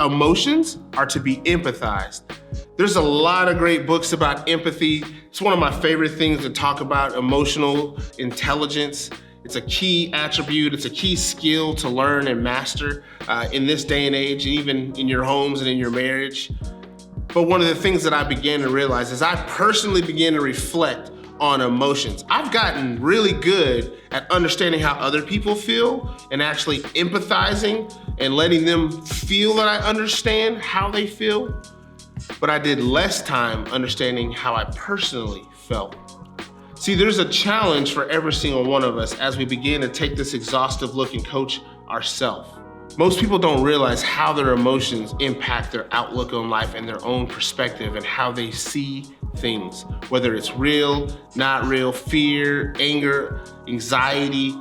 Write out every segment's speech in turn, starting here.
emotions are to be empathized. There's a lot of great books about empathy. It's one of my favorite things to talk about, emotional intelligence. It's a key attribute, it's a key skill to learn and master in this day and age, even in your homes and in your marriage. But one of the things that I began to realize is I personally began to reflect on emotions. I've gotten really good at understanding how other people feel and actually empathizing and letting them feel that I understand how they feel. But I did less time understanding how I personally felt. See, there's a challenge for every single one of us as we begin to take this exhaustive look and coach ourselves. Most people don't realize how their emotions impact their outlook on life and their own perspective and how they see things, whether it's real, not real, fear, anger, anxiety,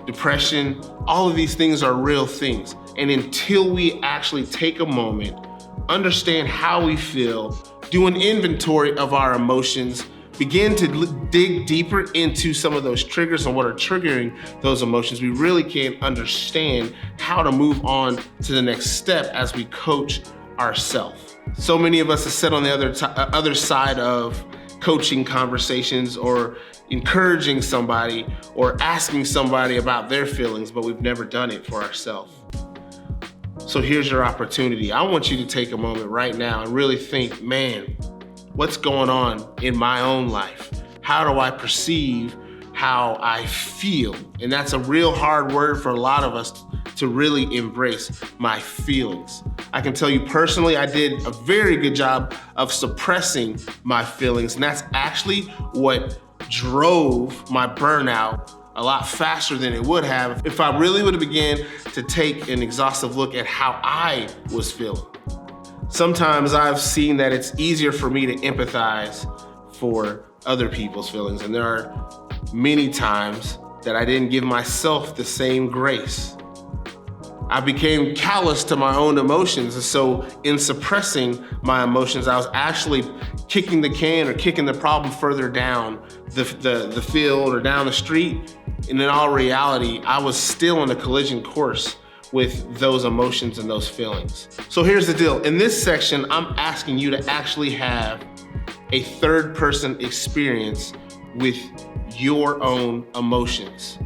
depression. All of these things are real things. And until we actually take a moment, understand how we feel, do an inventory of our emotions, begin to dig deeper into some of those triggers and what are triggering those emotions, we really can't understand how to move on to the next step as we coach ourselves. So many of us have sat on the other side of coaching conversations or encouraging somebody or asking somebody about their feelings, but we've never done it for ourselves. So here's your opportunity. I want you to take a moment right now and really think, man, what's going on in my own life? How do I perceive how I feel? And that's a real hard word for a lot of us to really embrace, my feelings. I can tell you personally, I did a very good job of suppressing my feelings, and that's actually what drove my burnout a lot faster than it would have if I really would have began to take an exhaustive look at how I was feeling. Sometimes I've seen that it's easier for me to empathize for other people's feelings, and there are many times that I didn't give myself the same grace. I became callous to my own emotions, and so in suppressing my emotions, I was actually kicking the can or kicking the problem further down the field or down the street, and in all reality, I was still on a collision course with those emotions and those feelings. So here's the deal. In this section, I'm asking you to actually have a third person experience with your own emotions.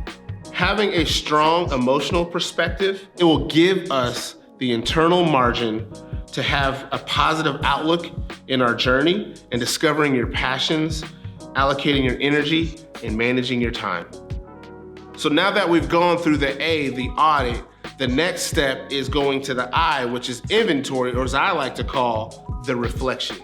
Having a strong emotional perspective, it will give us the internal margin to have a positive outlook in our journey and discovering your passions, allocating your energy, and managing your time. So now that we've gone through the A, the audit, the next step is going to the I, which is inventory, or as I like to call, the reflection.